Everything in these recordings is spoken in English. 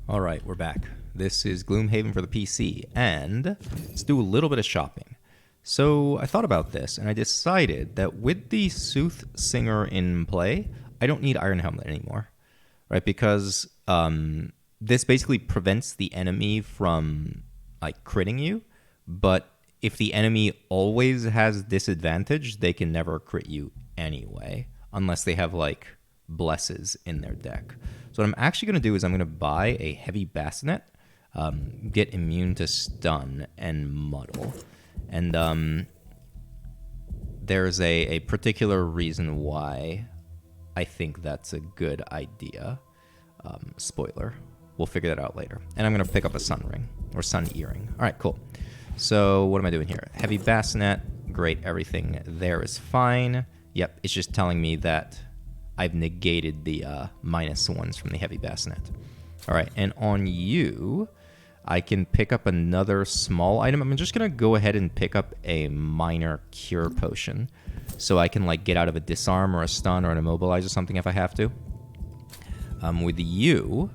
Alright, we're back. This is Gloomhaven for the PC, and let's do a little bit of shopping. So I thought about this, and I decided that with the Soothsinger in play, I don't need Iron Helmet anymore, right? Because this basically prevents the enemy from, like, critting you, but if the enemy always has disadvantage, they can never crit you anyway, unless they have, like, blesses in their deck. So what I'm actually going to do is I'm going to buy a heavy bassinet, get immune to stun, and muddle. And there's a particular reason why I think that's a good idea. Spoiler. We'll figure that out later. And I'm going to pick up a sun ring, or sun earring. All right, cool. So what am I doing here? Heavy bassinet. Great, everything there is fine. Yep, it's just telling me that I've negated the -1s from the heavy bassinet. All right, and on you, I can pick up another small item. I'm just going to go ahead and pick up a minor cure potion so I can, like, get out of a disarm or a stun or an immobilize or something if I have to. With you,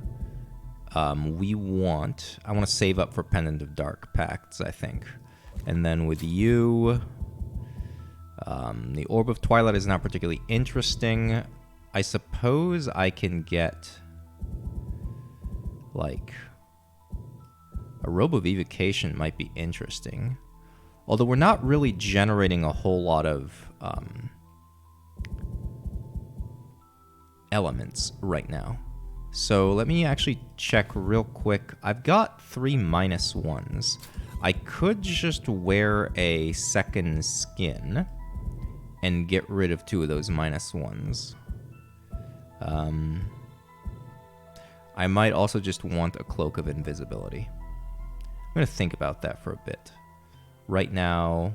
I want to save up for Pendant of Dark Pacts, I think. And then with you, the Orb of Twilight is not particularly interesting. I suppose I can get, like, a Robe of Evocation might be interesting. Although we're not really generating a whole lot of elements right now. So let me actually check real quick. I've got 3 -1s. I could just wear a second skin and get rid of 2 of those -1s. I might also just want a Cloak of Invisibility. I'm going to think about that for a bit. Right now,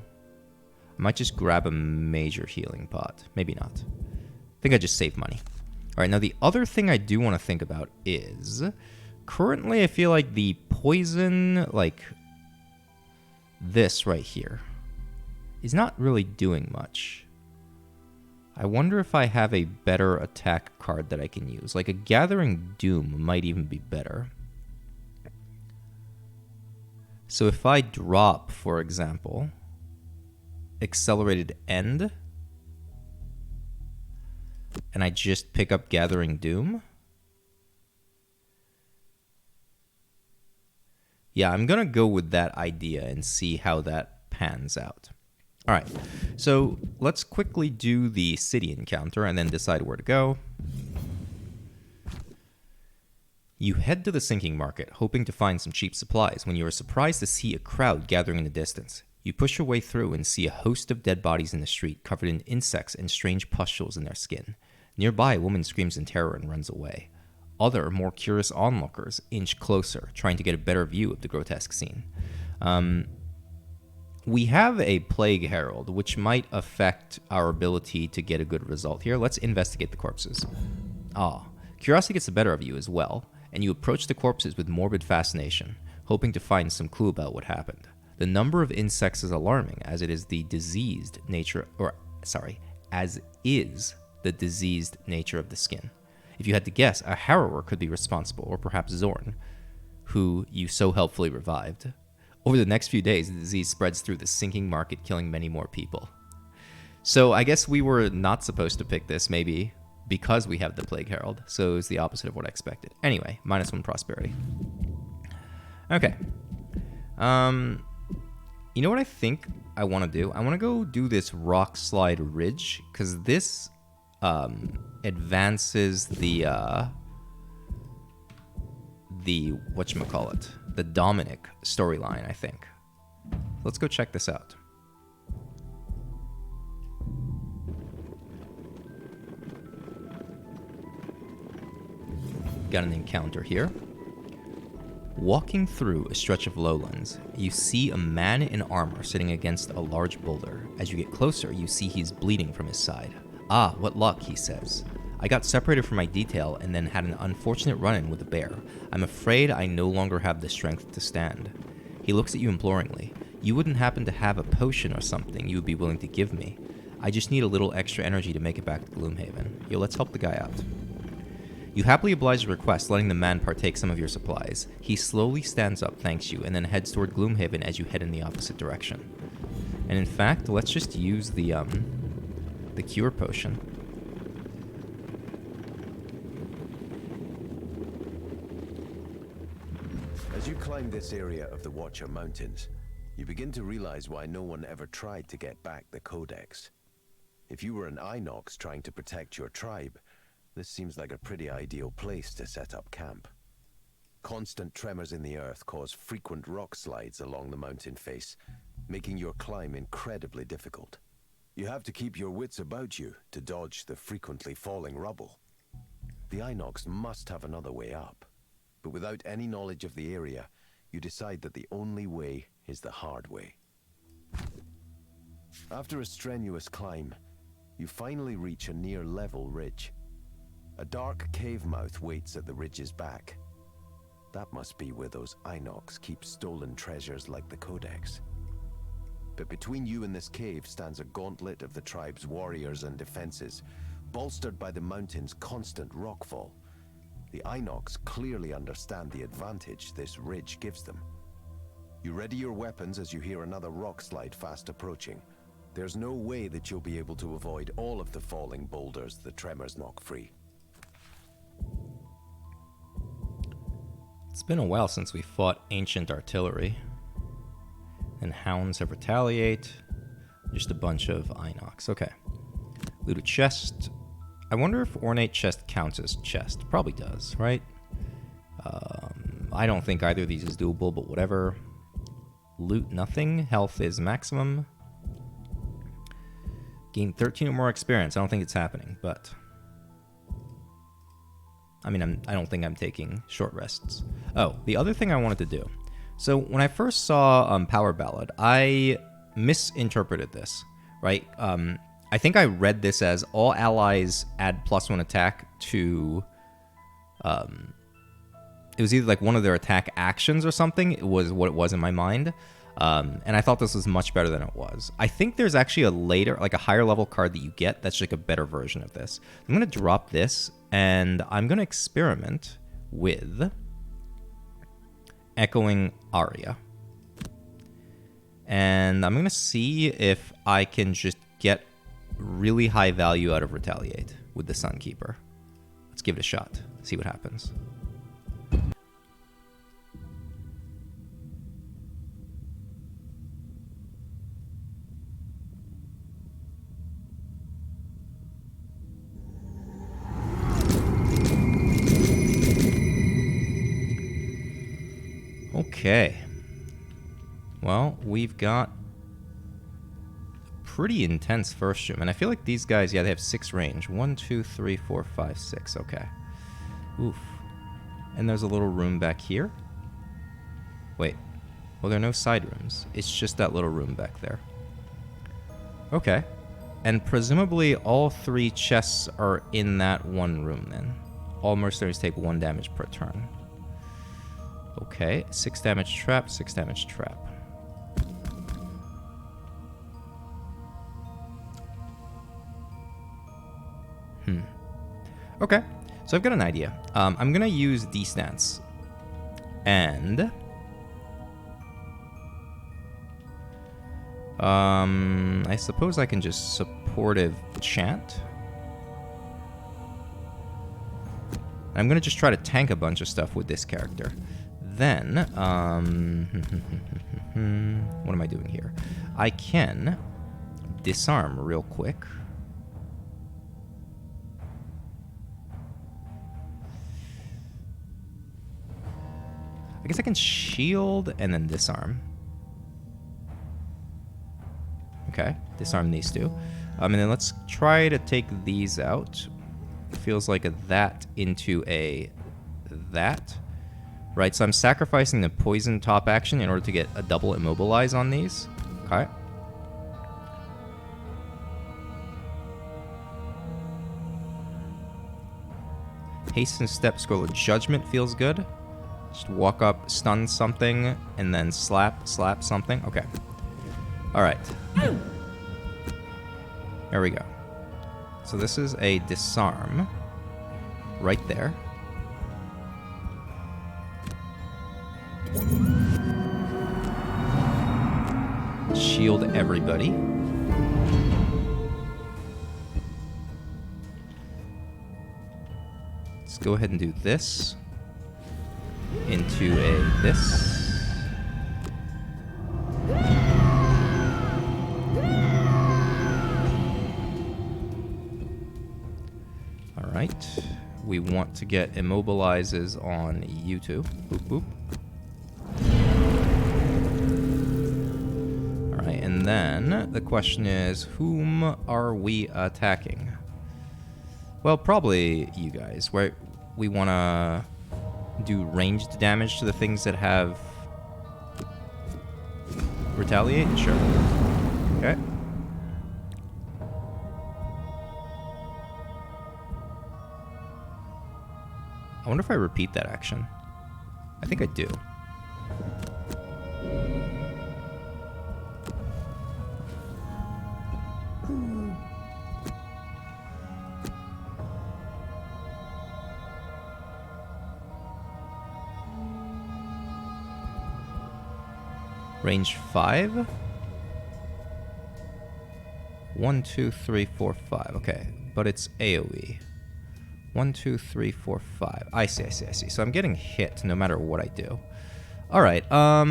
I might just grab a major healing pot. Maybe not. I think I just save money. All right, now the other thing I do want to think about is, currently I feel like the poison, like this right here, is not really doing much. I wonder if I have a better attack card that I can use. Like a Gathering Doom might even be better. So if I drop, for example, Accelerated End, and I just pick up Gathering Doom, yeah, I'm going to go with that idea and see how that pans out. All right, so let's quickly do the city encounter and then decide where to go. You head to the sinking market, hoping to find some cheap supplies, when you are surprised to see a crowd gathering in the distance. You push your way through and see a host of dead bodies in the street, covered in insects and strange pustules in their skin. Nearby, a woman screams in terror and runs away. Other, more curious onlookers inch closer, trying to get a better view of the grotesque scene. We have a Plague Herald, which might affect our ability to get a good result here. Let's investigate the corpses. Curiosity gets the better of you as well, and you approach the corpses with morbid fascination, hoping to find some clue about what happened. The number of insects is alarming, as it is the diseased nature, as is the diseased nature of the skin. If you had to guess, a harrower could be responsible, or perhaps Zorn, who you so helpfully revived. Over the next few days, the disease spreads through the sinking market, killing many more people. So I guess we were not supposed to pick this, maybe because we have the Plague Herald. So it's the opposite of what I expected. Anyway, -1 prosperity. Okay. You know what I think I want to do? I want to go do this Rockslide Ridge, because this advances the whatchamacallit, the Dominic storyline, I think. Let's go check this out. Got an encounter here. Walking through a stretch of lowlands, you see a man in armor sitting against a large boulder. As you get closer, you see he's bleeding from his side. "Ah, what luck," he says. "I got separated from my detail and then had an unfortunate run-in with a bear. I'm afraid I no longer have the strength to stand." He looks at you imploringly. "You wouldn't happen to have a potion or something you would be willing to give me? I just need a little extra energy to make it back to Gloomhaven. Yo, let's help the guy out." You happily oblige the request, letting the man partake some of your supplies. He slowly stands up, thanks you, and then heads toward Gloomhaven as you head in the opposite direction. And in fact, let's just use the cure potion. As you climb this area of the Watcher Mountains, you begin to realize why no one ever tried to get back the Codex. If you were an Inox trying to protect your tribe, this seems like a pretty ideal place to set up camp. Constant tremors in the earth cause frequent rock slides along the mountain face, making your climb incredibly difficult. You have to keep your wits about you to dodge the frequently falling rubble. The Inox must have another way up, but without any knowledge of the area, you decide that the only way is the hard way. After a strenuous climb, you finally reach a near-level ridge. A dark cave mouth waits at the ridge's back. That must be where those Inox keep stolen treasures like the Codex. But between you and this cave stands a gauntlet of the tribe's warriors and defenses, bolstered by the mountain's constant rockfall. The Inox clearly understand the advantage this ridge gives them. You ready your weapons as you hear another rock slide fast approaching. There's no way that you'll be able to avoid all of the falling boulders the tremors knock free. It's been a while since we fought ancient artillery. And hounds have retaliate. Just a bunch of Inox. Okay. Loot a chest. I wonder if ornate chest counts as chest. Probably does, right? I don't think either of these is doable, but whatever. Loot nothing. Health is maximum. Gain 13 or more experience. I don't think it's happening, but... I mean, I don't think I'm taking short rests. Oh, the other thing I wanted to do. So when I first saw Power Ballad, I misinterpreted this, right? I think I read this as all allies add +1 attack to... it was either like one of their attack actions or something. It was what it was in my mind. And I thought this was much better than it was. I think there's actually a later, like a higher level card that you get that's like a better version of this. I'm going to drop this, and I'm going to experiment with Echoing Aria. And I'm going to see if I can just get really high value out of Retaliate with the Sunkeeper. Let's give it a shot, see what happens. Okay. Well, we've got pretty intense first stream, and I feel like these guys, yeah, they have 6 range. 1, 2, 3, 4, 5, 6. Okay. Oof. And there's a little room back here. Wait. Well, there are no side rooms. It's just that little room back there. Okay. And presumably all 3 chests are in that one room then. All mercenaries take 1 damage per turn. Okay, 6 damage trap, 6 damage trap. Okay, so I've got an idea. I'm gonna use D-Stance. And... I suppose I can just supportive chant. I'm gonna just try to tank a bunch of stuff with this character. Then, what am I doing here? I can disarm real quick. I guess I can shield and then disarm. Okay, disarm these 2. And then let's try to take these out. It feels like a that into a that. Right, so I'm sacrificing the poison top action in order to get a double immobilize on these. Okay. Hasten step, scroll of judgment feels good. Just walk up, stun something, and then slap something. Okay. Alright. There we go. So this is a disarm. Right there. shield everybody. Let's go ahead and do this into a this. All right. We want to get immobilizes on you two. Boop, boop. All right, and then the question is, whom are we attacking? Well, probably you guys. We want to do ranged damage to the things that have retaliate? Sure. Okay. I wonder if I repeat that action. I think I do. Range 5? 1, 2, 3, 4, 5. Okay, but it's AoE. 1, 2, 3, 4, 5. I see. So I'm getting hit no matter what I do. All right. All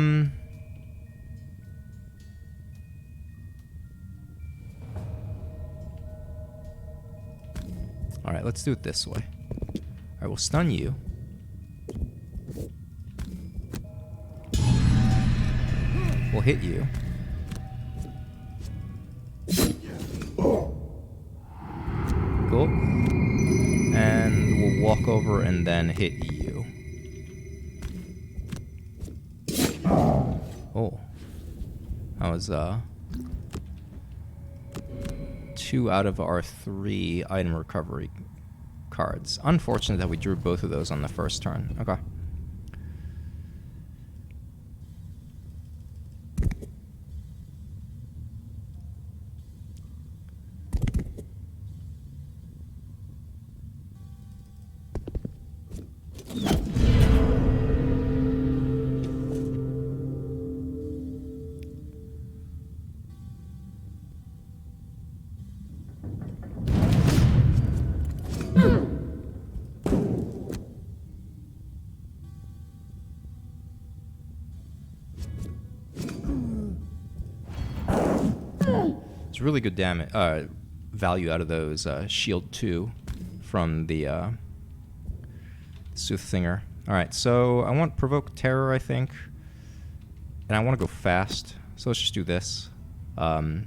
right, let's do it this way. All right, we'll stun you. We'll hit you. Cool. And we'll walk over and then hit you. Oh. That was 2 out of our 3 item recovery cards. Unfortunate that we drew both of those on the first turn. Okay. It's really good damage value out of those shield 2 from the Soothsinger. All right, so I want provoke terror, I think, and I want to go fast. So let's just do this. We'll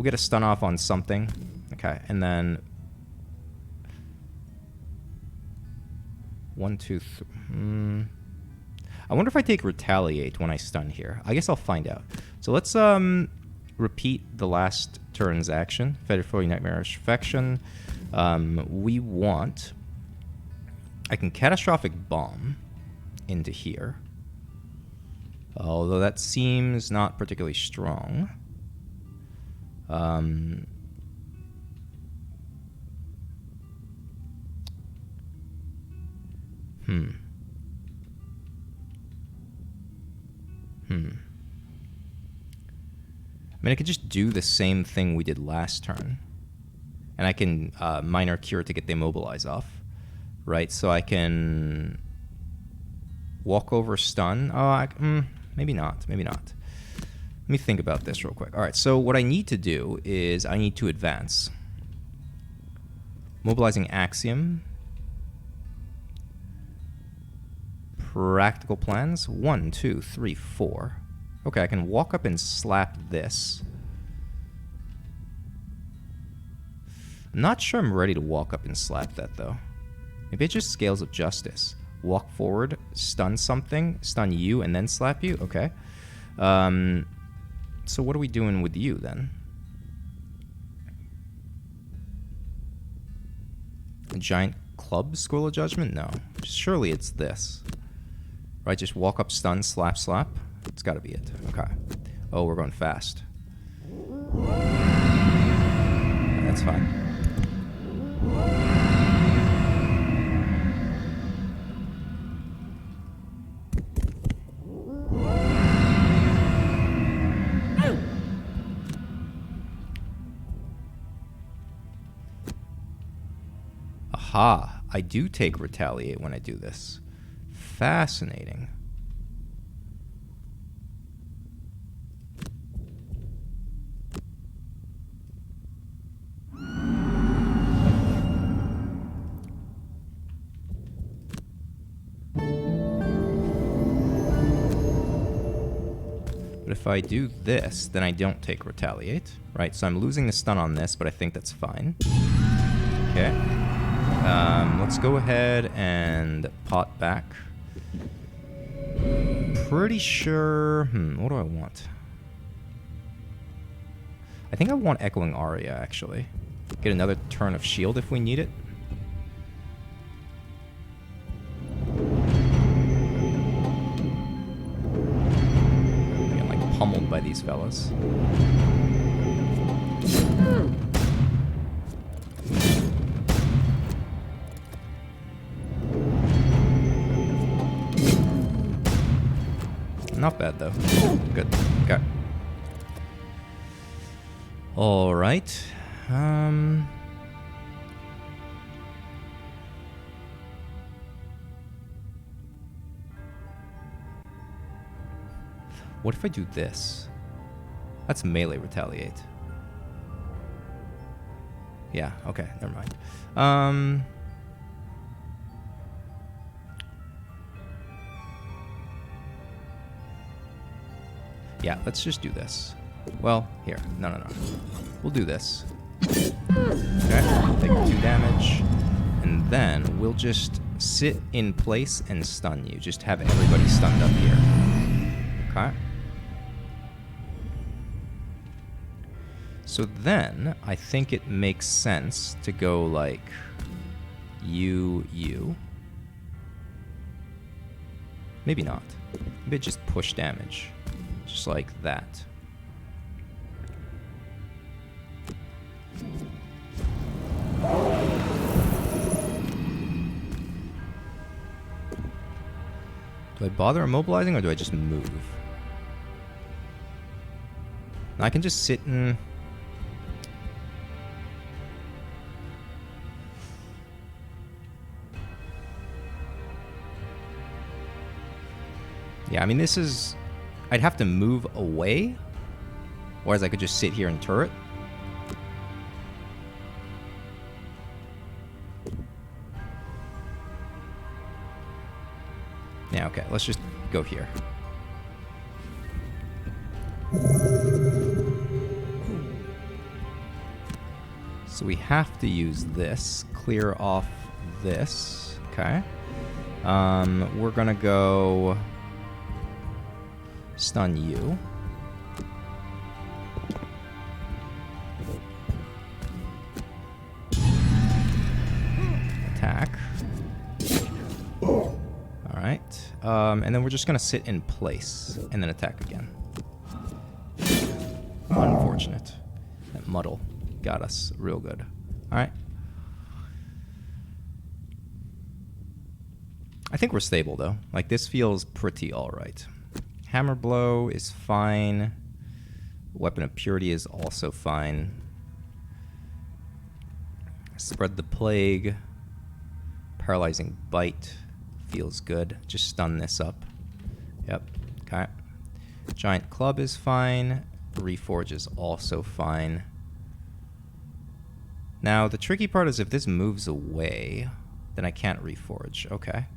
get a stun off on something. Okay, and then 1, 2, 3. I wonder if I take retaliate when I stun here. I guess I'll find out. So let's repeat the last turn's action. Fetid Foe, Nightmarish Affection. We want... I can Catastrophic Bomb into here. Although that seems not particularly strong. I mean, I could just do the same thing we did last turn. And I can minor cure to get the immobilize off. Right? So I can walk over stun. Oh, maybe not. Maybe not. Let me think about this real quick. All right, so what I need to do is I need to advance. Mobilizing Axiom. Practical plans. 1, 2, 3, 4. Okay, I can walk up and slap this. I'm not sure I'm ready to walk up and slap that, though. Maybe it just scales of justice. Walk forward, stun something, stun you, and then slap you? Okay. So what are we doing with you, then? A giant club, School of Judgment? No. Surely it's this. Right, just walk up, stun, slap, slap. It's got to be it. Okay. Oh, we're going fast. That's fine. Aha, I do take retaliate when I do this. Fascinating. But if I do this, then I don't take retaliate, right? So I'm losing the stun on this, but I think that's fine. Okay. Let's go ahead and pot back. Pretty sure... what do I want? I think I want Echoing Aria, actually. Get another turn of shield if we need it. Pummeled by these fellas. Not bad though. Good. Okay. All right. What if I do this? That's melee retaliate. Yeah, okay, never mind. Yeah, let's just do this. Well, here. No. We'll do this. Okay, take 2 damage. And then we'll just sit in place and stun you. Just have everybody stunned up here. Okay. So then, I think it makes sense to go like you. Maybe not. Maybe just push damage. Just like that. Do I bother immobilizing or do I just move? I can just sit and... Yeah, I mean, this is... I'd have to move away. Whereas I could just sit here and turret. Yeah, okay. Let's just go here. So we have to use this. Clear off this. Okay. We're gonna go... stun you. Attack. Alright. And then we're just gonna sit in place and then attack again. Unfortunate. That muddle got us real good. Alright. I think we're stable though. Like, this feels pretty alright. Hammer Blow is fine. Weapon of Purity is also fine. Spread the Plague. Paralyzing Bite feels good. Just stun this up. Yep. Okay. Giant Club is fine. Reforge is also fine. Now, the tricky part is if this moves away, then I can't Reforge. Okay.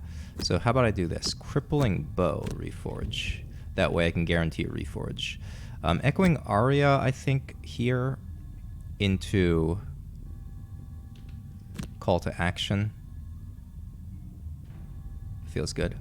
So how about I do this? Crippling Bow, Reforge. That way I can guarantee a Reforge. Echoing Aria, I think, here into Call to Action. Feels good.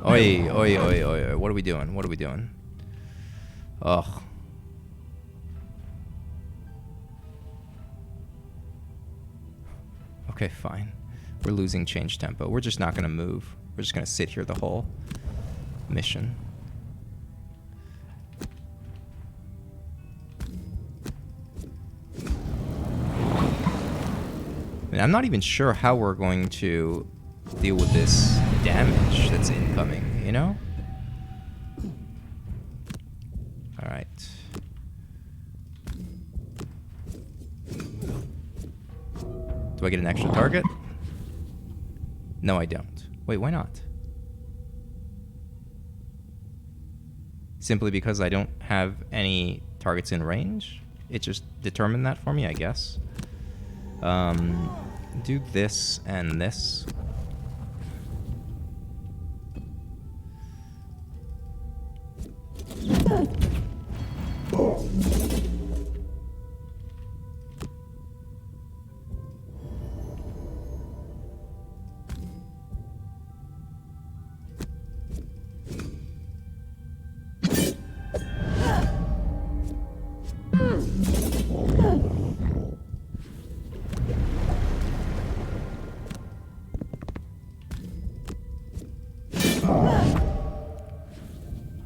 Oi, oi, oi, oi, oi. What are we doing? What are we doing? Ugh. Okay, fine. We're losing change tempo. We're just not going to move. We're just going to sit here the whole mission. And I'm not even sure how we're going to deal with this damage that's incoming, you know? Alright. Do I get an extra target? No, I don't. Wait, why not? Simply because I don't have any targets in range? It just determined that for me, I guess. Do this and this.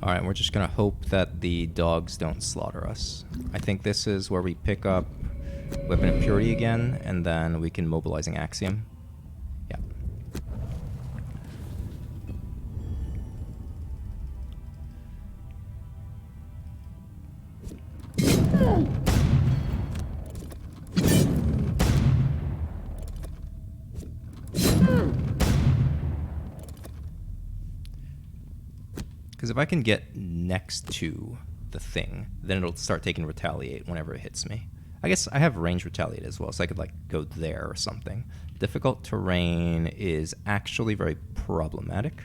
Alright, we're just gonna hope that the dogs don't slaughter us. I think this is where we pick up Weapon of Purity again, and then we can Mobilizing Axiom. Yeah. Because if I can get next to the thing, then it'll start taking Retaliate whenever it hits me. I guess I have range Retaliate as well, so I could like go there or something. Difficult terrain is actually very problematic.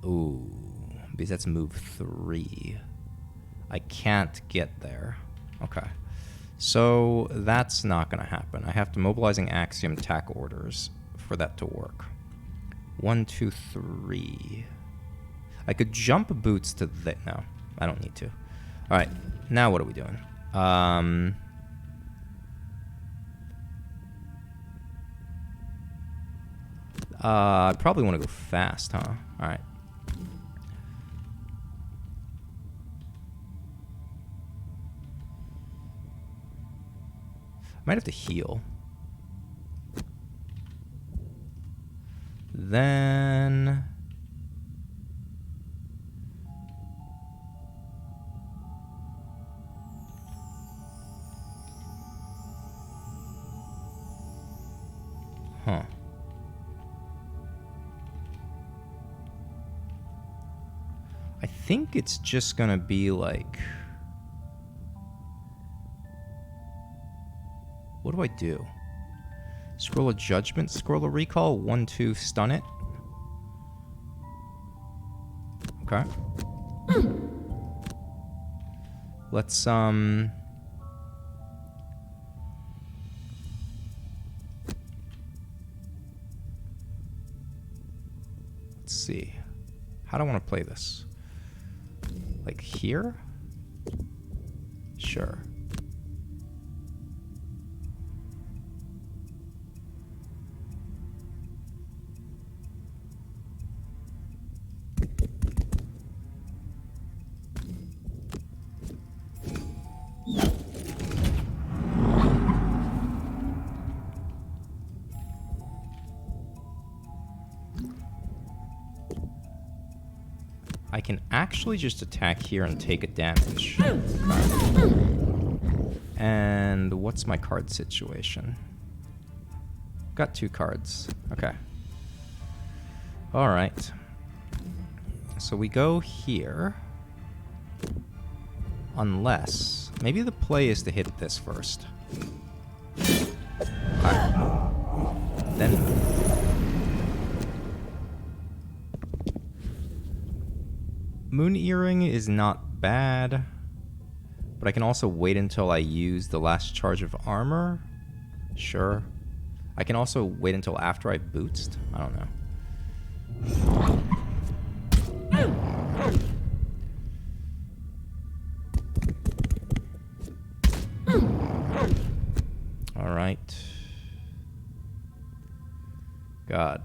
Ooh, because that's move 3. I can't get there. Okay. So that's not going to happen. I have to Mobilizing Axiom tack orders for that to work. 1, 2, 3. I could jump boots to the... No, I don't need to. All right, now what are we doing? I probably want to go fast, huh? All right. Might have to heal. Then... Huh. I think it's just gonna be like... What do I do? Scroll of Judgment, Scroll of Recall, 1, 2, stun it. Okay. Let's, Let's see. How do I want to play this? Like here? Sure. I can actually just attack here and take a damage. And what's my card situation? Got 2 cards. Okay. Alright. So we go here. Unless... Maybe the play is to hit this first. Okay. Then... Moon Earring is not bad, but I can also wait until I use the last charge of armor. Sure. I can also wait until after I boost. I don't know. All right. God.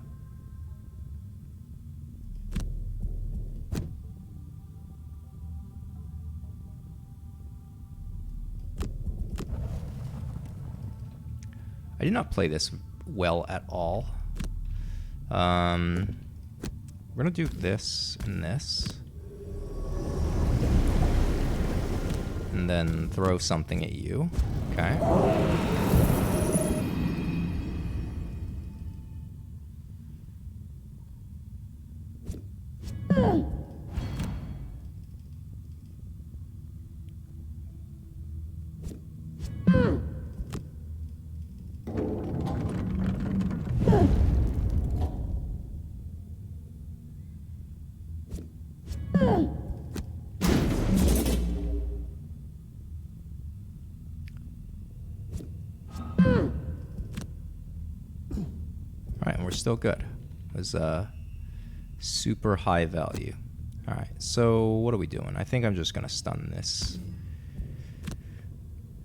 I did not play this well at all. We're gonna do this and this. And then throw something at you. Okay. Alright, and we're still good. It was super high value. Alright, so what are we doing? I think I'm just gonna stun this.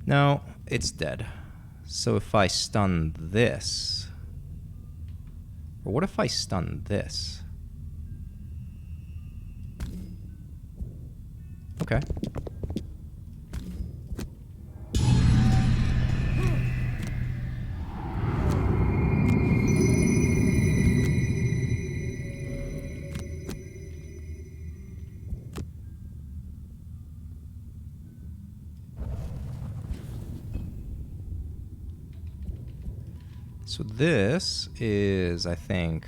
No, it's dead. So if I stun this... Or what if I stun this? Okay. So this is, I think,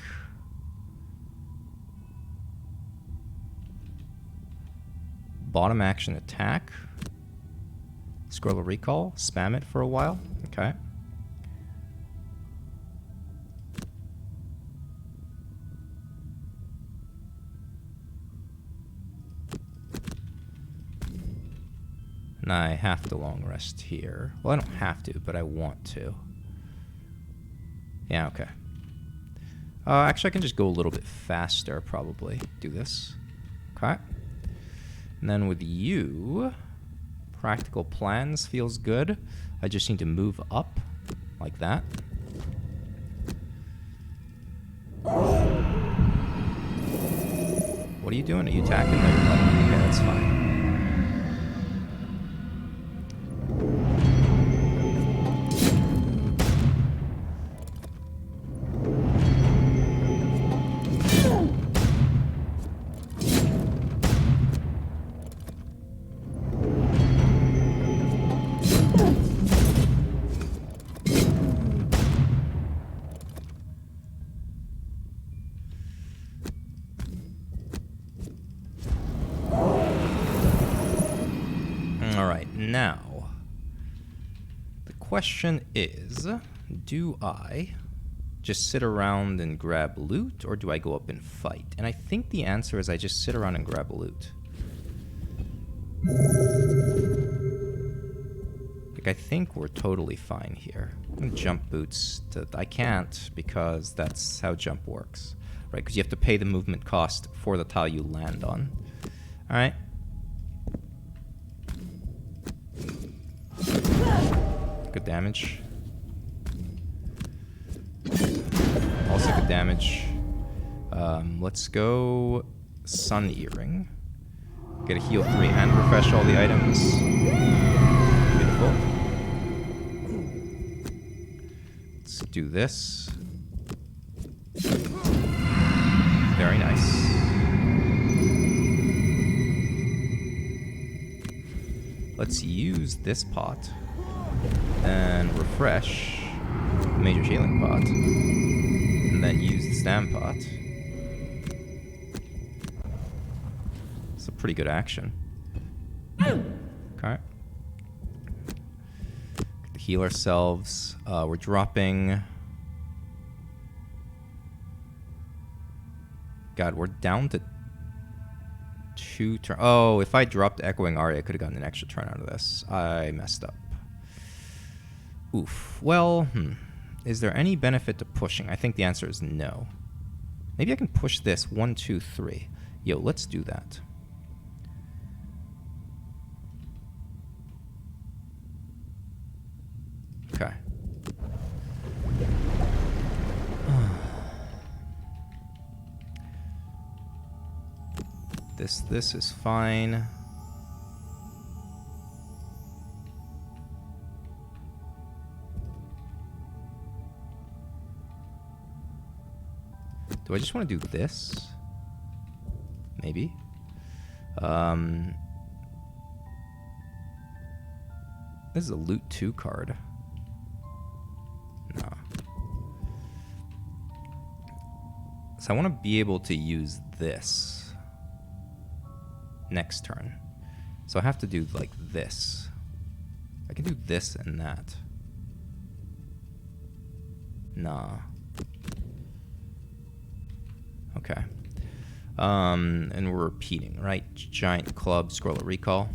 bottom action attack, scroll of recall, spam it for a while. Okay. And I have to long rest here. Well, I don't have to, but I want to. Yeah, okay. Actually, I can just go a little bit faster, probably. Do this. Okay. And then with you, practical plans feels good. I just need to move up, like that. What are you doing? Are you attacking there? Okay, that's fine. Now, the question is, do I just sit around and grab loot, or do I go up and fight? And I think the answer is I just sit around and grab loot. Like, I think we're totally fine here. I'm gonna jump boots to... I can't, because that's how jump works. Right, because you have to pay the movement cost for the tile you land on. Alright. Good damage. Also good damage. Let's go Sun Earring. Get a heal 3 and refresh all the items. Beautiful. Let's do this. Very nice. Let's use this pot and refresh the major healing pot, and then use the stam pot. It's a pretty good action. Okay. Heal ourselves. We're dropping... God, we're down to 2 turns. Oh, if I dropped Echoing Aria, I could have gotten an extra turn out of this. I messed up. Oof. Well, is there any benefit to pushing? I think the answer is no. Maybe I can push this. 1, 2, 3. Yo, let's do that. Okay. This is fine. Do I just want to do this? Maybe. This is a loot 2 card. No. So I want to be able to use this next turn. So I have to do like this. I can do this and that. Nah. Okay. And we're repeating, right? Giant club, scroll of recall.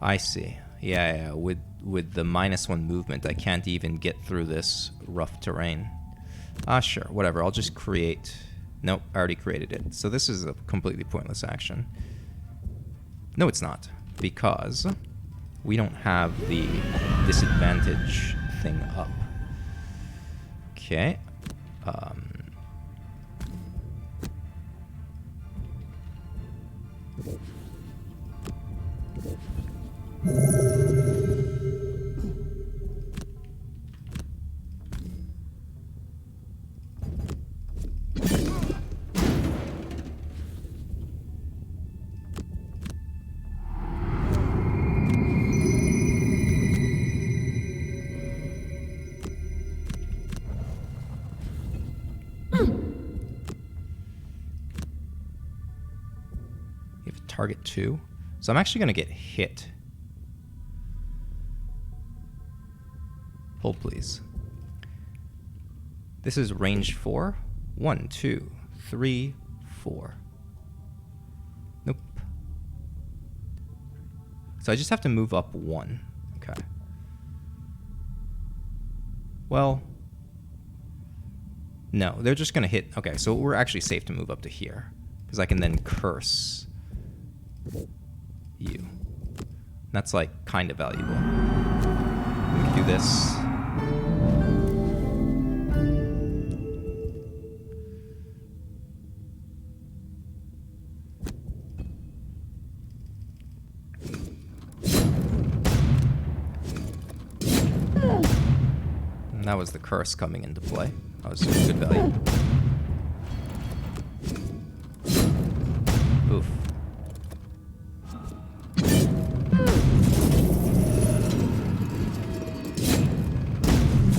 I see. Yeah. With the -1 movement, I can't even get through this rough terrain. Sure, whatever. I'll just create. Nope, I already created it. So this is a completely pointless action. No, it's not, because we don't have the disadvantage thing up. Okay. You have target 2. So I'm actually going to get hit. Hold, please. This is range 4. 1, 2, 3, 4. Nope. So I just have to move up 1. Okay. Well, no, they're just going to hit. Okay, so we're actually safe to move up to here, because I can then curse you. That's like kind of valuable. We can do this. And that was the curse coming into play. That was good value. Oof.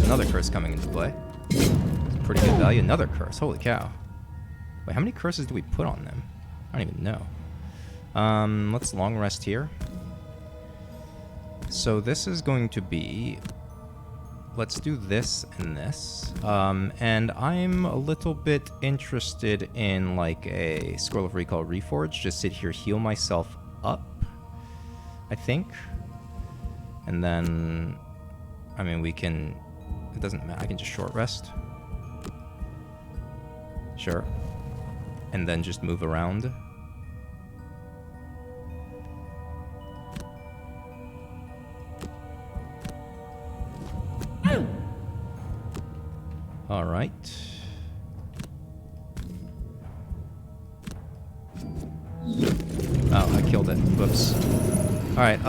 Another curse coming into play. It's pretty good value. Another curse. Holy cow. Wait, how many curses do we put on them? I don't even know. Let's long rest here. So this is going to be... Let's do this and this. And I'm a little bit interested in like a Scroll of Recall Reforge. Just sit here, heal myself up, I think. And then, I mean, we can... It doesn't matter. I can just short rest. Sure. And then just move around. All right. Oh, I killed it. Whoops. All right.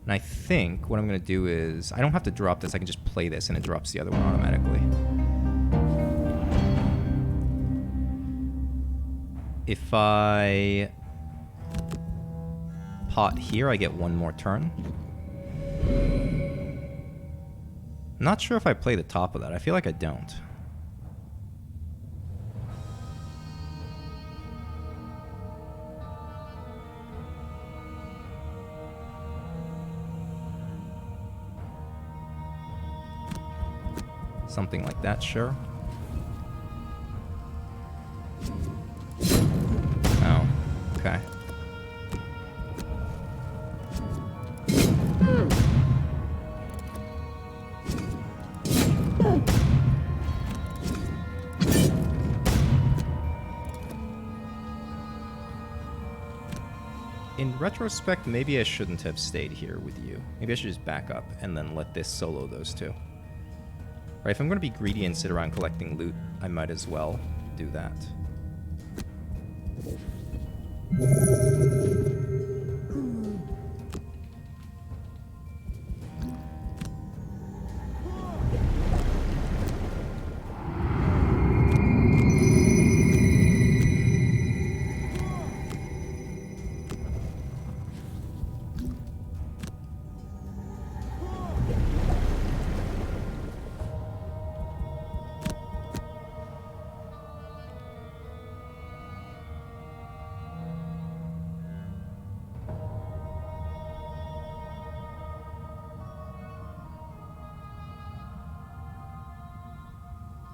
And I think what I'm going to do is... I don't have to drop this. I can just play this, and it drops the other one automatically. If I pot here, I get one more turn. I'm not sure if I play the top of that. I feel like I don't. Something like that, sure. Oh, okay. in retrospect, maybe I shouldn't have stayed here with you. Maybe I should just back up and then let this solo those two. Right, if I'm going to be greedy and sit around collecting loot, I might as well do that.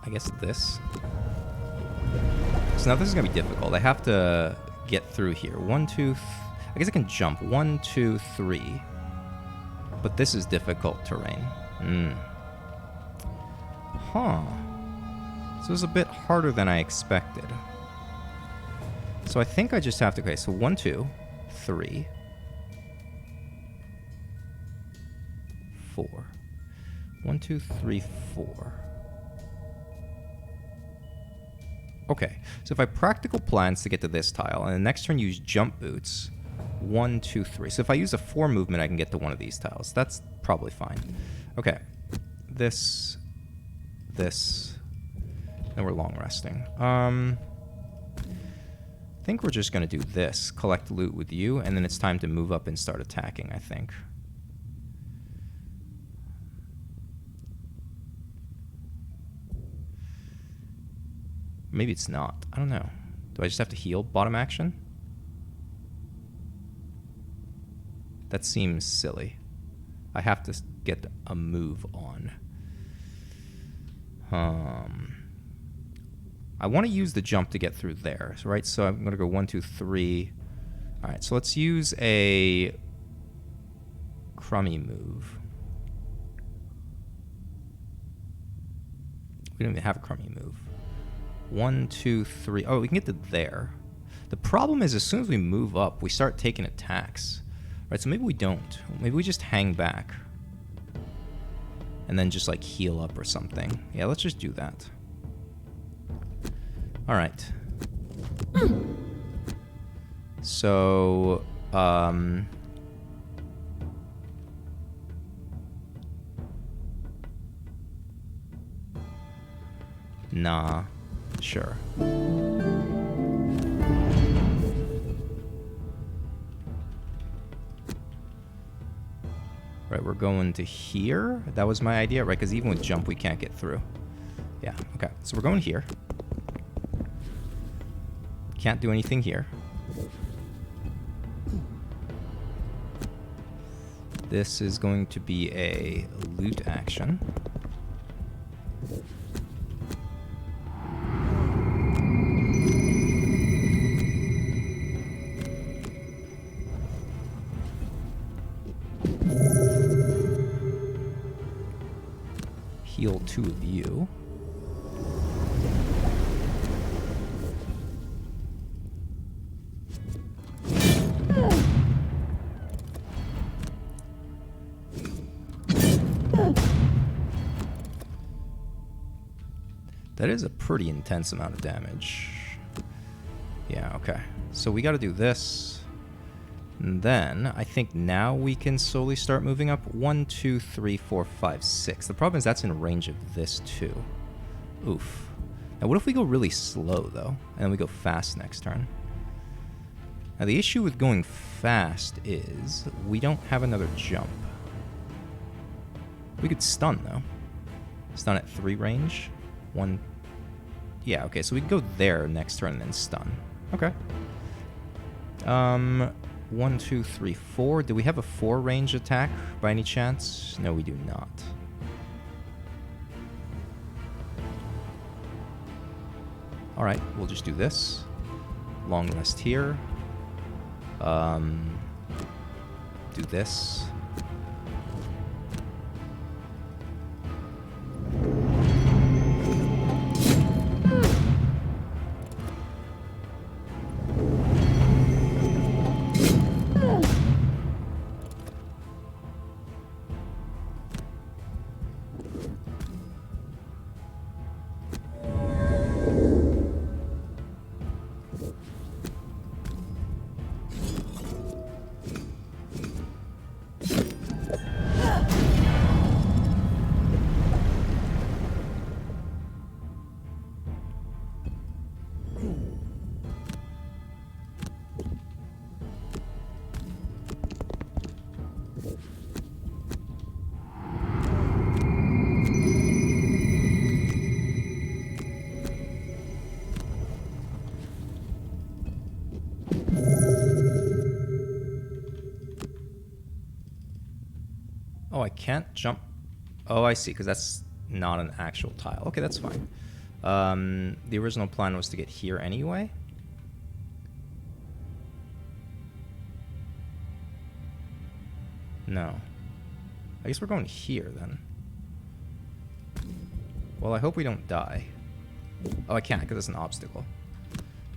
I guess this. So now this is going to be difficult. I have to get through here. 1, 2, I guess I can jump. 1, 2, 3. But this is difficult terrain. Huh. So it's a bit harder than I expected. So I think I just have to... Okay, so 1, 2, 3. 4. 1, 2, 3, 4. Okay, so if I practical plans to get to this tile, and the next turn use jump boots, 1, 2, 3. So if I use a 4 movement, I can get to one of these tiles. That's probably fine. Okay, this, and we're long resting. I think we're just going to do this, collect loot with you, and then it's time to move up and start attacking, I think. Maybe it's not. I don't know. Do I just have to heal bottom action? That seems silly. I have to get a move on. I want to use the jump to get through there, right? So I'm going to go 1, 2, 3. All right, so let's use a crummy move. We don't even have a crummy move. 1, 2, 3. Oh, we can get to there. The problem is as soon as we move up, we start taking attacks. Right, so maybe we don't. Maybe we just hang back. And then just like heal up or something. Yeah, let's just do that. Alright. So, nah. Sure. Right, we're going to here. That was my idea, right? Because even with jump, we can't get through. Yeah, okay. So we're going here. Can't do anything here. This is going to be a loot action. Heal 2 of you. That is a pretty intense amount of damage. Yeah, okay. So we got to do this. And then I think now we can slowly start moving up. 1, 2, 3, 4, 5, 6. The problem is that's in range of this too. Oof. Now what if we go really slow though, and then we go fast next turn? Now the issue with going fast is we don't have another jump. We could stun though. Stun at 3 range. 1. Yeah, okay, so we can go there next turn and then stun. Okay. 1, 2, 3, 4. Do we have a 4 range attack by any chance? No, we do not. Alright, we'll just do this. Long rest here. Do this. Oh, I can't jump. Oh, I see, because that's not an actual tile. Okay, that's fine. The original plan was to get here anyway. No. I guess we're going here, then. Well, I hope we don't die. Oh, I can't, because it's an obstacle.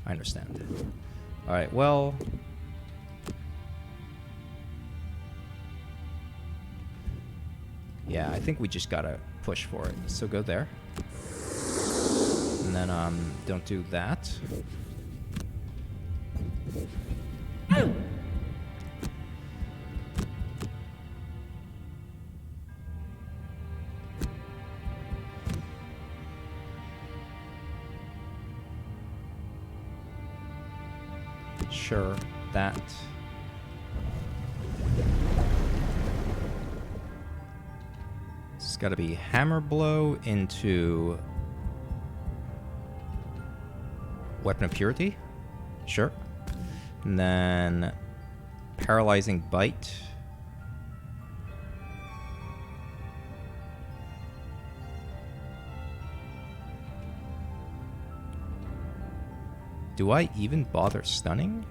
I understand. Alright, well... yeah, I think we just gotta push for it. So go there. And then, don't do that. Sure, that. It's got to be hammer blow into weapon of purity. Sure. And then paralyzing bite. Do I even bother stunning?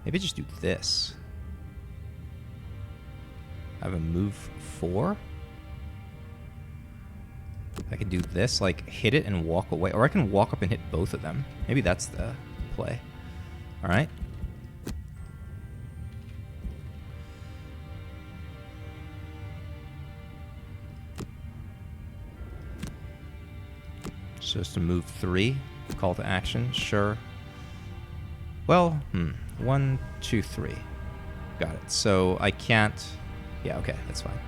Maybe just do this. I have a move 4. I can do this, like hit it and walk away. Or I can walk up and hit both of them. Maybe that's the play. Alright. So just to move 3. Call to action, sure. Well, 1, 2, 3. Got it. So I can't... yeah, okay, that's fine.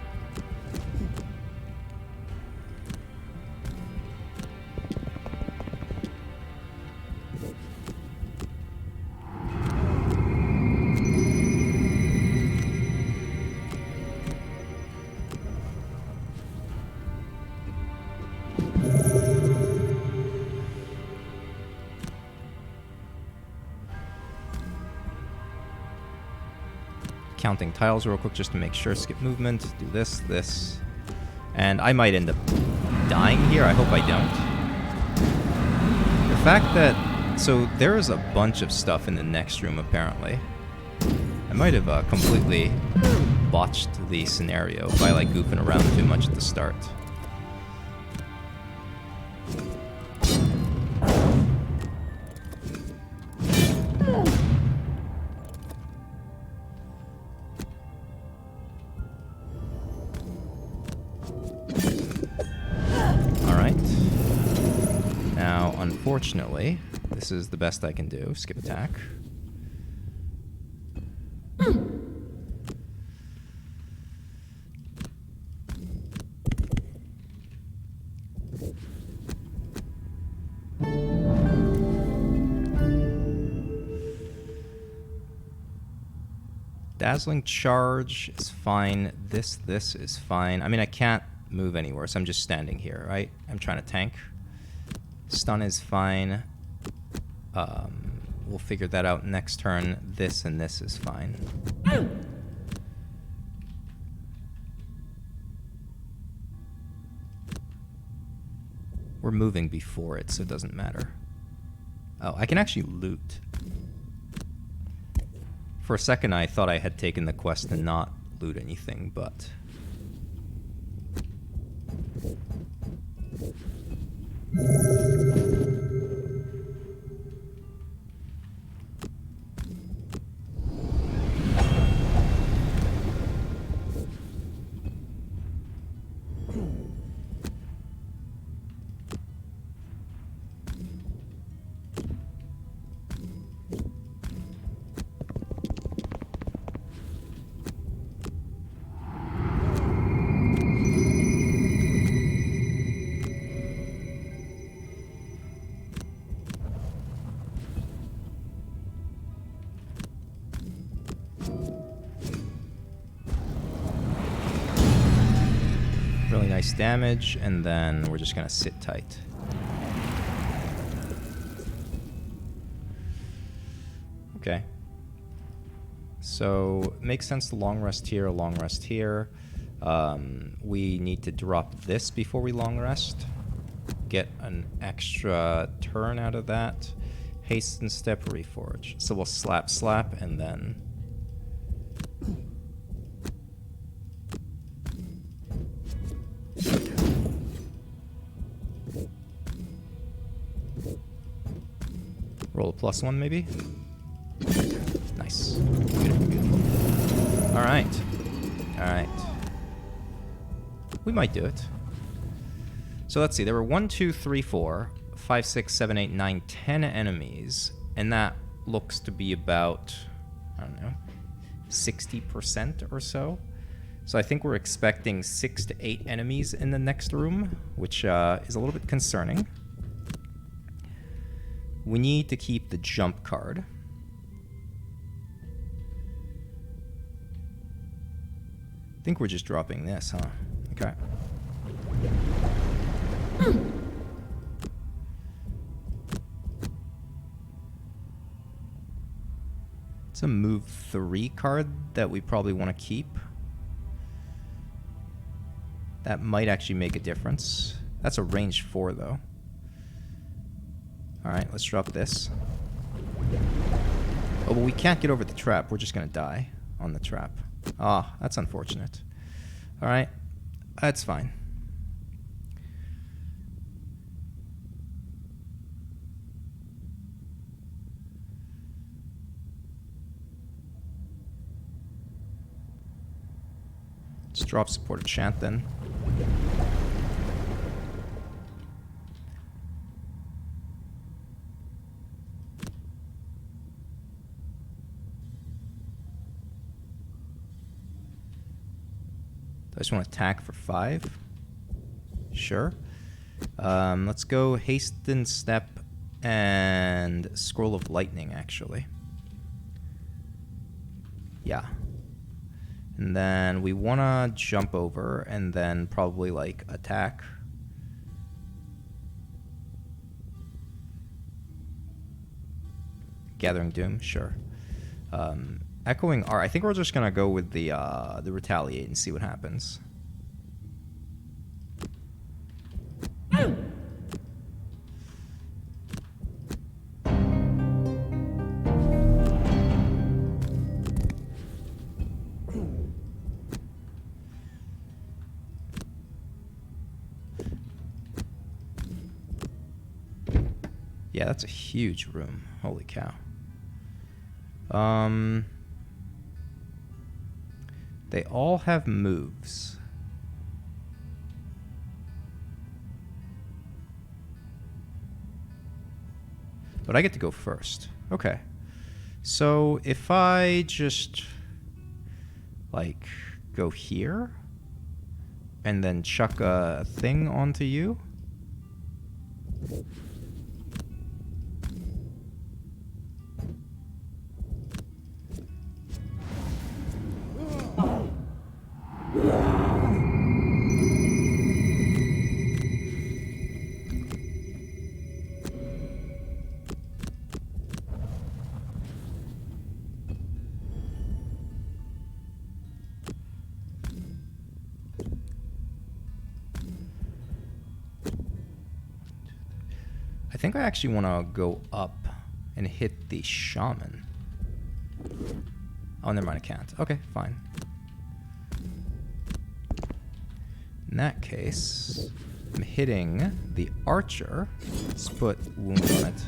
Counting tiles real quick just to make sure. Skip movement, do this, this. And I might end up dying here. I hope I don't. The fact that... so there is a bunch of stuff in the next room, apparently. I might have completely botched the scenario by like goofing around too much at the start. Unfortunately, this is the best I can do. Skip attack. Dazzling charge is fine. This is fine. I mean, I can't move anywhere, so I'm just standing here, right? I'm trying to tank. Stun is fine. We'll figure that out next turn. This and this is fine. We're moving before it, so it doesn't matter. Oh, I can actually loot. For a second, I thought I had taken the quest to not loot anything, but... nice damage, and then we're just gonna sit tight. Okay. So makes sense to long rest here, long rest here. We need to drop this before we long rest. Get an extra turn out of that. Hasten step, reforge. So we'll slap, slap, and then... roll a +1 maybe? Nice. Beautiful, beautiful. Alright. Alright. We might do it. So let's see, there were 1, 2, 3, 4, 5, 6, 7, 8, 9, 10 enemies, and that looks to be about, I don't know, 60% or so. So I think we're expecting 6 to 8 enemies in the next room, which is a little bit concerning. We need to keep the jump card. I think we're just dropping this, huh? Okay. It's a move 3 card that we probably want to keep. That might actually make a difference. That's a range 4 though. Alright, let's drop this. Oh, but we can't get over the trap. We're just gonna die on the trap. Ah, that's unfortunate. Alright, that's fine. Let's drop supported chant then. I just want to attack for 5. Sure. Let's go Hasten Step and Scroll of Lightning, actually. Yeah. And then we want to jump over and then probably, like, attack. Gathering Doom, sure. Echoing Art. I think we're just gonna go with the Retaliate and see what happens. Yeah, that's a huge room. Holy cow. They all have moves. But I get to go first. Okay. So if I just, like, go here and then chuck a thing onto you. I think I actually want to go up and hit the shaman. Oh, never mind, I can't. Okay, fine. In that case, I'm hitting the archer. Let's put wound on it.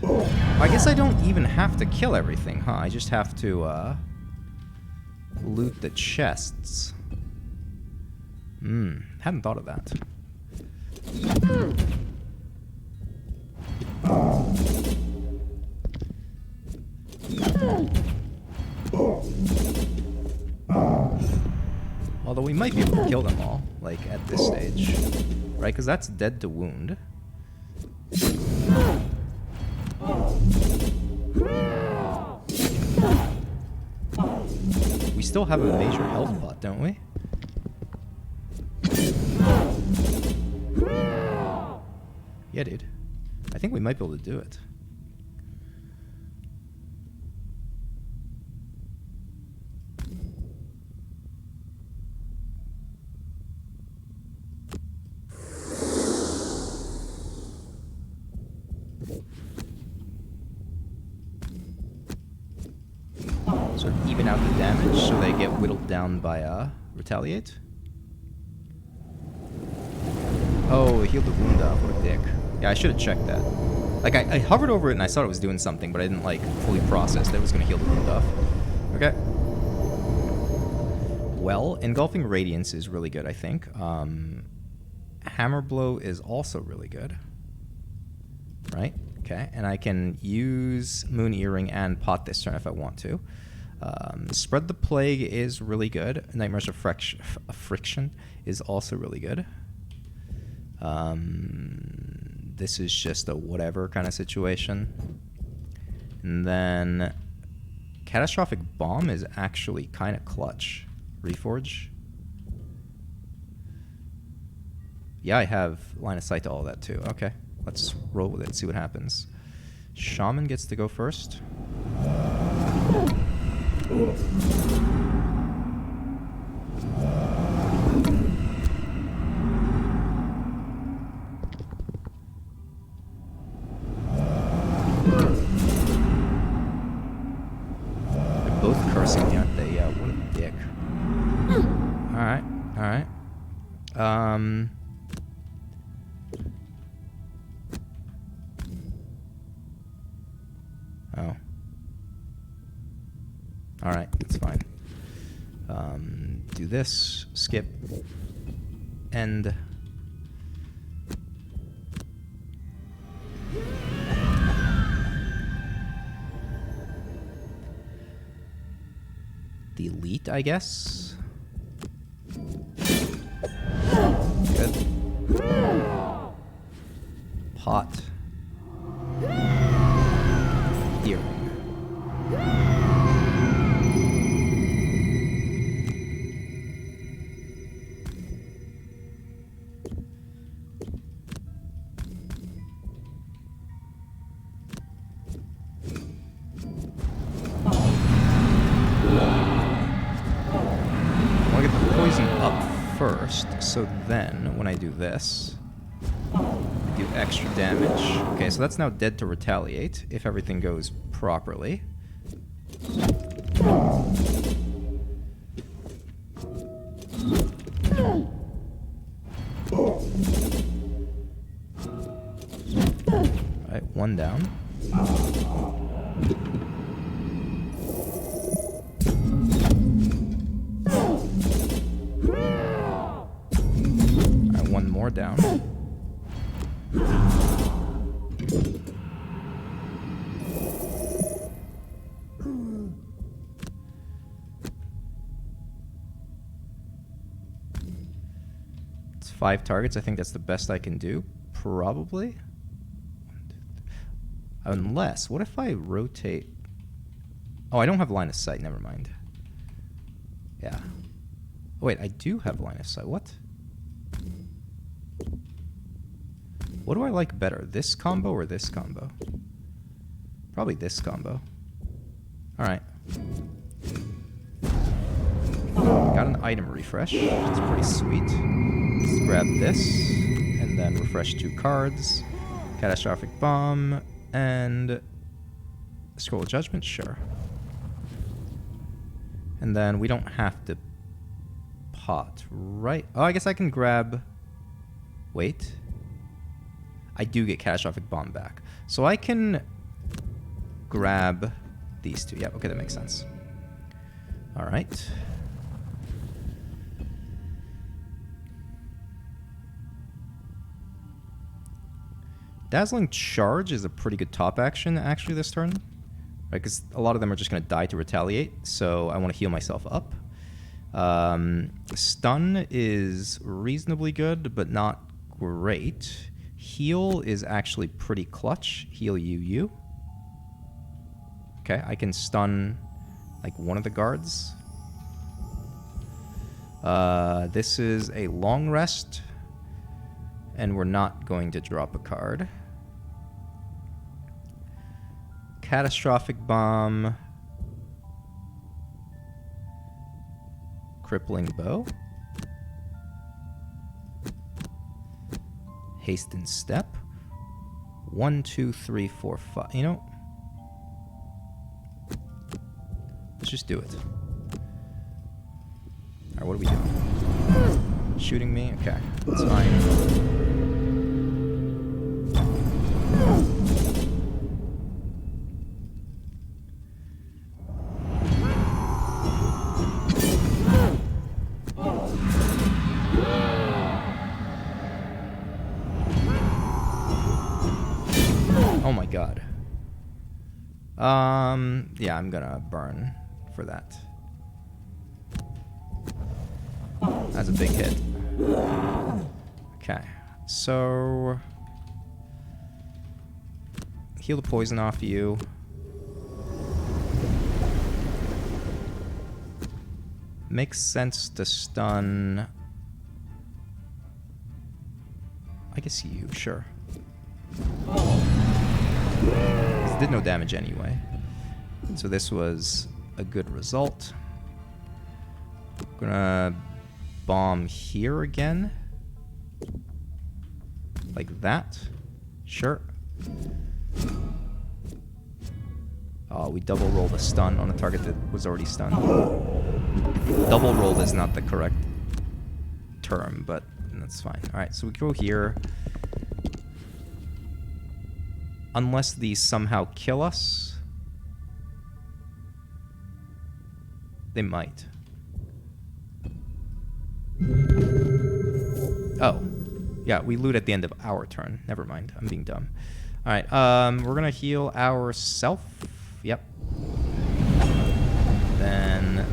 I guess I don't even have to kill everything, huh? I just have to loot the chests. Hadn't thought of that. Although we might be able to kill them all, like, at this stage. Right, because that's dead to wound. We still have a major health pot, don't we? Yeah, dude. I think we might be able to do it. sort of even out the damage so they get whittled down by retaliate. Oh, it healed the wound up. What a dick. Yeah, I should have checked that. Like, I hovered over it and I thought it was doing something, but I didn't, like, fully process that it was going to heal the wound off. Okay. Well, Engulfing Radiance is really good, I think. Hammer Blow is also really good. Right? Okay. And I can use Moon Earring and Pot this turn if I want to. Spread the Plague is really good. Nightmares of Friction is also really good. This is just a whatever kind of situation. And then Catastrophic Bomb is actually kind of clutch. Reforge. Yeah, I have line of sight to all of that too. Okay, let's roll with it and see what happens. Shaman gets to go first. They're both cursing me, aren't they? Yeah, what a dick. Alright, alright. Oh. Alright, that's fine. Do this, skip, end. Delete, I guess. Good. Pot. Here. First, so then when I do this, I do extra damage. Okay, so that's now dead to retaliate if everything goes properly. Alright, one down. One more down. It's 5 targets. I think that's the best I can do. Probably. Unless, what if I rotate? Oh, I don't have line of sight. Never mind. Yeah. Oh, wait, I do have line of sight. What? What do I like better? This combo or this combo? Probably this combo. Alright. Got an item refresh, which is pretty sweet. Let's grab this, and then refresh 2 cards. Catastrophic Bomb, and Scroll of Judgment, sure. And then we don't have to pot, right? Oh, I guess I can grab... Wait. I do get Catastrophic Bomb back. So I can grab these 2. Yeah, okay, that makes sense. Alright. Dazzling Charge is a pretty good top action, actually, this turn. Right, because a lot of them are just going to die to retaliate, so I want to heal myself up. Stun is reasonably good, but not great. Heal is actually pretty clutch. Heal you. Okay, I can stun like one of the guards. This is a long rest, and we're not going to drop a card. Catastrophic Bomb. Crippling Bow. Hasten Step. 1, 2, 3, 4, 5. You know, let's just do it. Alright, what are we doing? Shooting me? Okay, that's fine. Oh my god. Yeah, I'm gonna burn for that. That's a big hit. Okay, so heal the poison off you. Makes sense to stun. I guess you, sure. It did no damage anyway. So this was a good result. Gonna bomb here again. Like that. Sure. Oh, we double rolled a stun on a target that was already stunned. Double rolled is not the correct term, but that's fine. Alright, so we go here. Unless these somehow kill us. They might. Oh. Yeah, we loot at the end of our turn. Never mind. I'm being dumb. Alright, we're gonna heal ourself. Yep. Then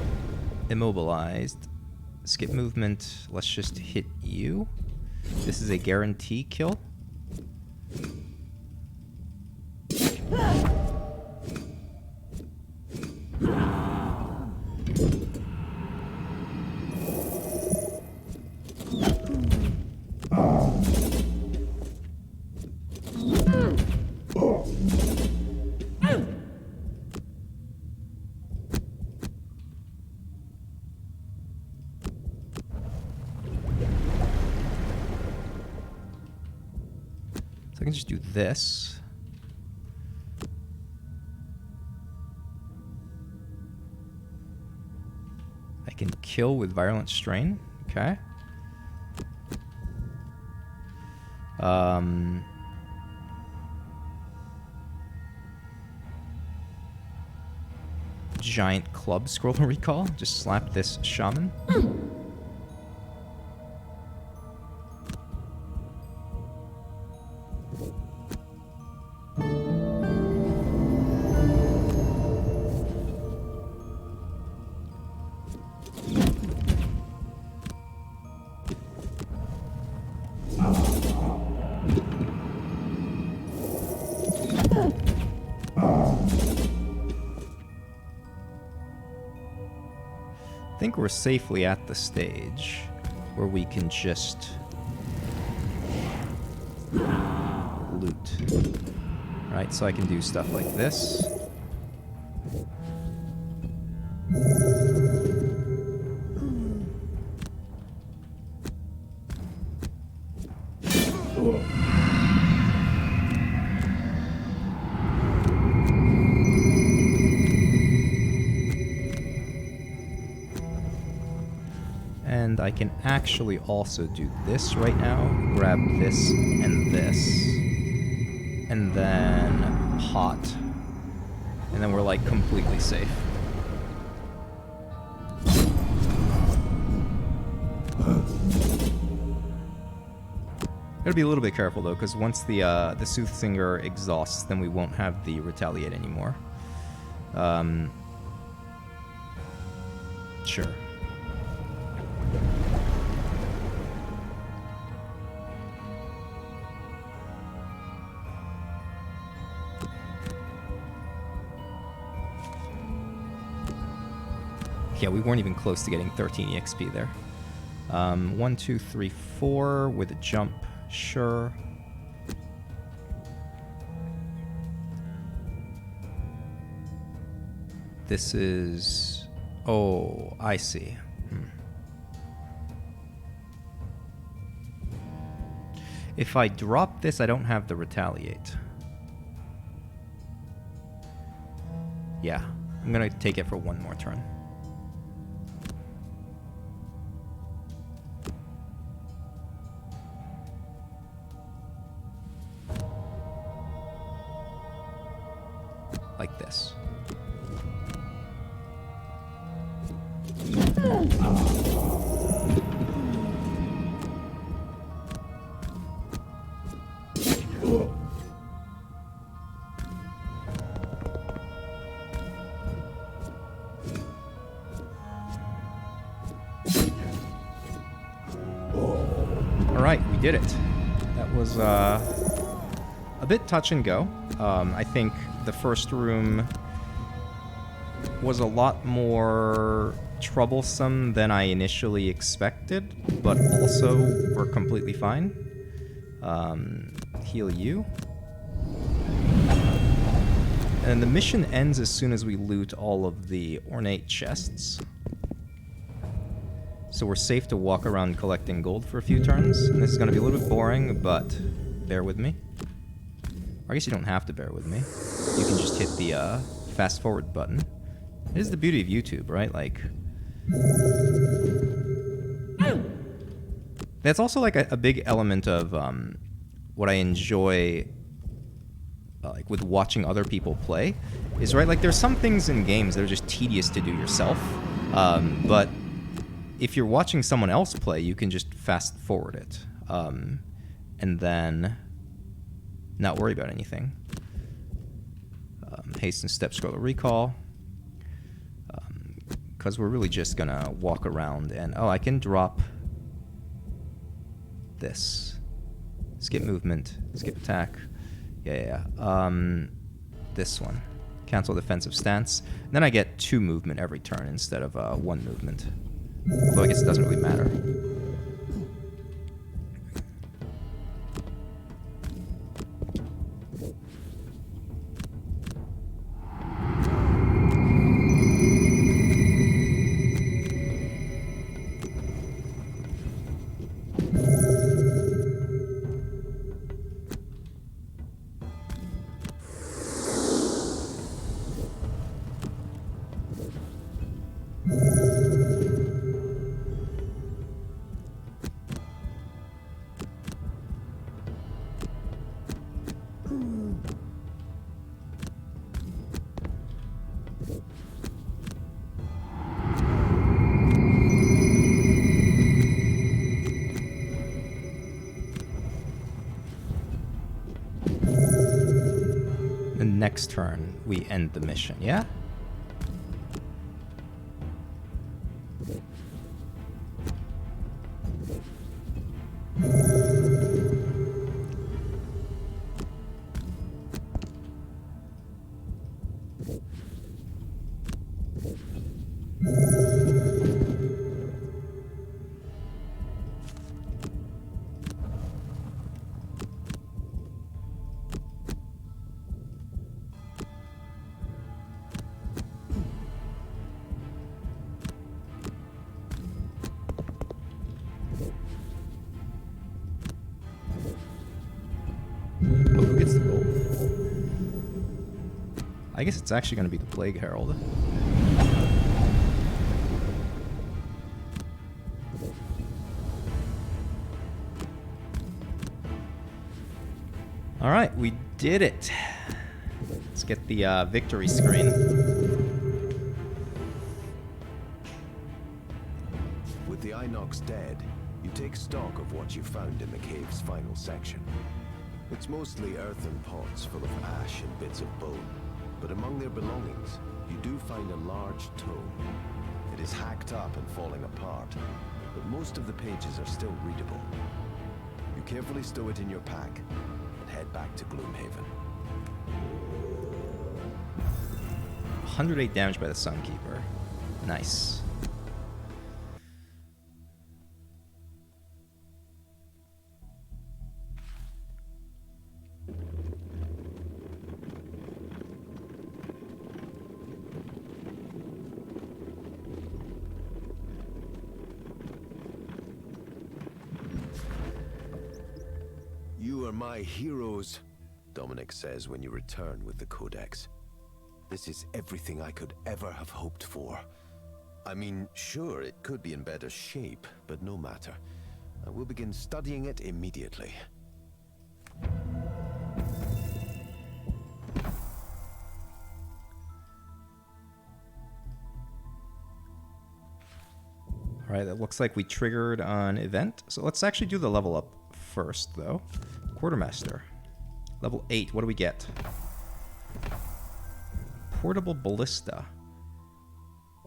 immobilized. Skip movement. Let's just hit you. This is a guarantee kill. So I can just do this. I can kill with Virulent Strain. Okay. Giant club scroll recall. Just slap this shaman. I think we're safely at the stage where we can just loot. Right, so I can do stuff like this. And I can actually also do this right now. Grab this and this. And then pot. And then we're like completely safe. Gotta be a little bit careful though, because once the Soothsinger exhausts, then we won't have the Retaliate anymore. Sure. Yeah, we weren't even close to getting 13 EXP there. 1, 2, 3, 4 with a jump. Sure. This is... Oh, I see. If I drop this, I don't have the Retaliate. Yeah, I'm gonna take it for one more turn. Like this. Alright, we did it. That was a bit touch and go. I think the first room was a lot more troublesome than I initially expected, but also we're completely fine. Heal you. And the mission ends as soon as we loot all of the ornate chests. So we're safe to walk around collecting gold for a few turns. And this is going to be a little bit boring, but bear with me. Or I guess you don't have to bear with me. You can just hit the fast forward button. It is the beauty of YouTube, right? Like, that's also like a big element of what I enjoy like with watching other people play is, right, like there's some things in games that are just tedious to do yourself, but if you're watching someone else play, you can just fast forward it and then not worry about anything. Hasten step scroller recall, because we're really just gonna walk around and I can drop this. Skip movement, skip attack. Yeah. This one. Cancel defensive stance. And then I get 2 movement every turn instead of 1 movement. Although I guess it doesn't really matter. Next turn, we end the mission, yeah? Who gets the gold? I guess it's actually going to be the Plague Herald. Alright, we did it. Let's get the victory screen. With the Inox dead, you take stock of what you found in the cave's final section. It's mostly earthen pots full of ash and bits of bone, but among their belongings, you do find a large tome. It is hacked up and falling apart, but most of the pages are still readable. You carefully stow it in your pack and head back to Gloomhaven. 108 damage by the Sunkeeper. Nice. You are my heroes, Dominic says when you return with the Codex. This is everything I could ever have hoped for. I mean, sure, it could be in better shape, but no matter. I will begin studying it immediately. All right, that looks like we triggered an event. So let's actually do the level up first, though. Quartermaster. Level 8. What do we get? Portable Ballista.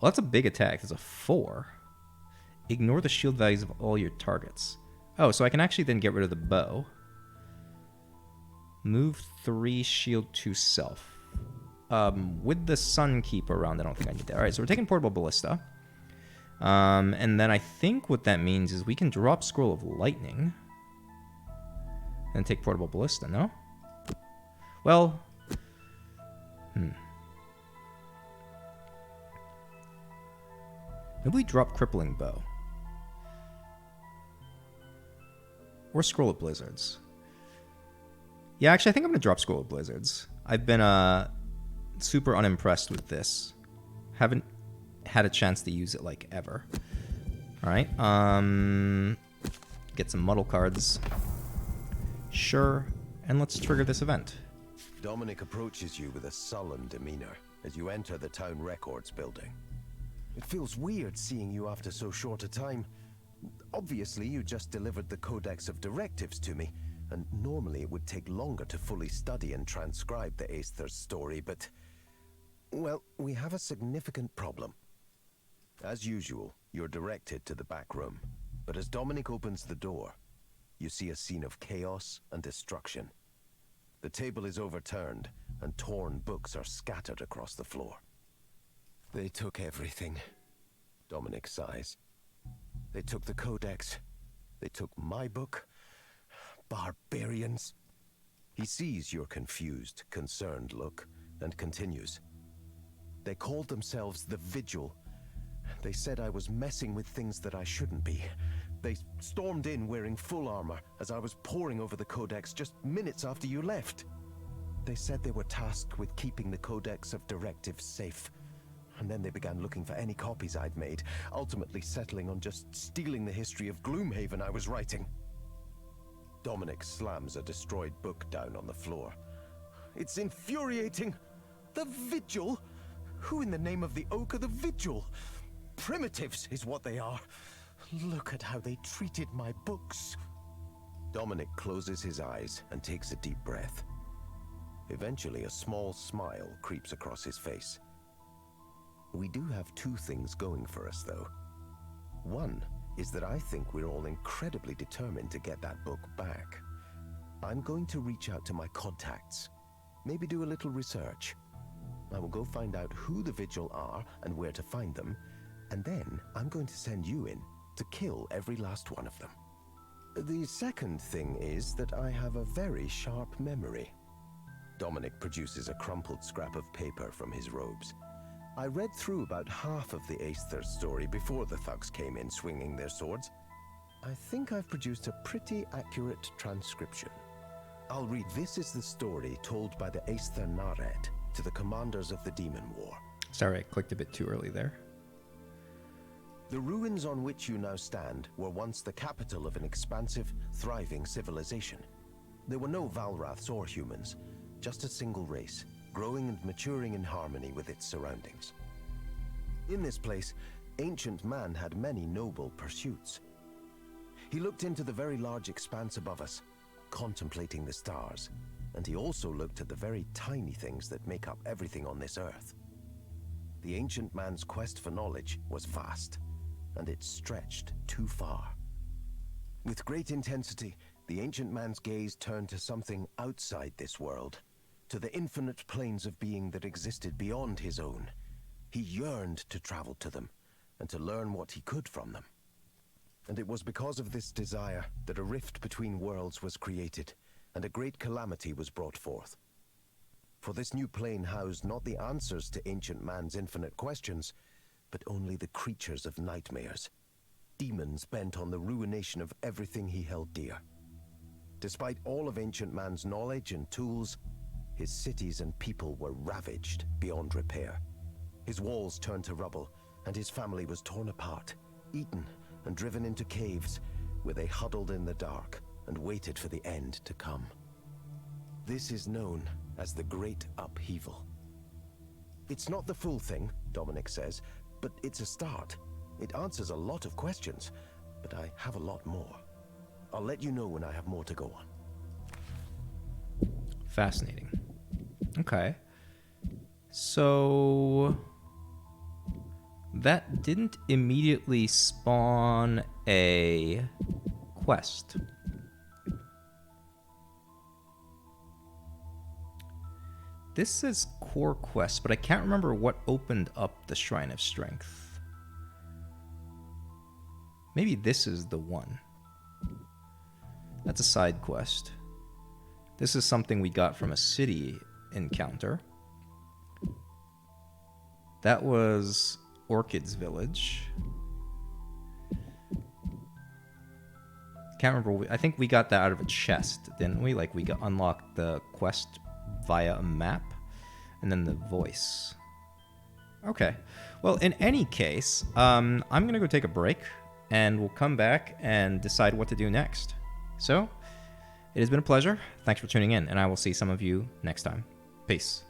Well, that's a big attack. That's a 4. Ignore the shield values of all your targets. Oh, so I can actually then get rid of the bow. Move 3, shield 2 self. With the Sunkeeper around, I don't think I need that. All right, so we're taking Portable Ballista. And then I think what that means is we can drop Scroll of Lightning and take Portable Ballista, no? Well, maybe we drop Crippling Bow. Or Scroll of Blizzards. Yeah, actually, I think I'm going to drop Scroll of Blizzards. I've been super unimpressed with this. Haven't had a chance to use it, like, ever. Alright, get some muddle cards. Sure, and let's trigger this event. Dominic approaches you with a sullen demeanor as you enter the town records building. It feels weird seeing you after so short a time. Obviously, you just delivered the Codex of Directives to me, and normally it would take longer to fully study and transcribe the Aether's story, but... well, we have a significant problem. As usual, you're directed to the back room, but as Dominic opens the door, you see a scene of chaos and destruction. The table is overturned, and torn books are scattered across the floor. They took everything, Dominic sighs. They took the Codex. They took my book. Barbarians. He sees your confused, concerned look, and continues. They called themselves the Vigil. They said I was messing with things that I shouldn't be. They stormed in wearing full armor as I was poring over the Codex just minutes after you left. They said they were tasked with keeping the Codex of Directives safe. And then they began looking for any copies I'd made, ultimately settling on just stealing the history of Gloomhaven I was writing. Dominic slams a destroyed book down on the floor. It's infuriating! The Vigil? Who in the name of the Oak are the Vigil? Primitives is what they are. Look at how they treated my books. Dominic closes his eyes and takes a deep breath. Eventually, a small smile creeps across his face. We do have two things going for us, though. One is that I think we're all incredibly determined to get that book back. I'm going to reach out to my contacts, maybe do a little research. I will go find out who the Vigil are and where to find them, and then I'm going to send you in to kill every last one of them. The second thing is that I have a very sharp memory. Dominic produces a crumpled scrap of paper from his robes. I read through about half of the Aether's story before the thugs came in swinging their swords. I think I've produced a pretty accurate transcription. I'll read. This is the story told by the Aether Nared to the commanders of the Demon War. Sorry, I clicked a bit too early there. The ruins on which you now stand were once the capital of an expansive, thriving civilization. There were no Valraths or humans, just a single race, growing and maturing in harmony with its surroundings. In this place, ancient man had many noble pursuits. He looked into the very large expanse above us, contemplating the stars, and he also looked at the very tiny things that make up everything on this earth. The ancient man's quest for knowledge was vast, and it stretched too far. With great intensity, the ancient man's gaze turned to something outside this world, to the infinite planes of being that existed beyond his own. He yearned to travel to them, and to learn what he could from them. And it was because of this desire that a rift between worlds was created, and a great calamity was brought forth. For this new plane housed not the answers to ancient man's infinite questions, but only the creatures of nightmares, demons bent on the ruination of everything he held dear. Despite all of ancient man's knowledge and tools, his cities and people were ravaged beyond repair. His walls turned to rubble, and his family was torn apart, eaten, and driven into caves, where they huddled in the dark and waited for the end to come. This is known as the Great Upheaval. It's not the full thing, Dominic says, but it's a start. It answers a lot of questions, but I have a lot more. I'll let you know when I have more to go on. Fascinating. Okay. So that didn't immediately spawn a quest. This says core quest, but I can't remember what opened up the Shrine of Strength. Maybe this is the one. That's a side quest. This is something we got from a city encounter. That was Orchid's Village. Can't remember. I think we got that out of a chest, didn't we? Like, we got unlocked the quest via a map, and then the voice. Okay. Well, in any case, I'm going to go take a break, and we'll come back and decide what to do next. So, it has been a pleasure. Thanks for tuning in, and I will see some of you next time. Peace.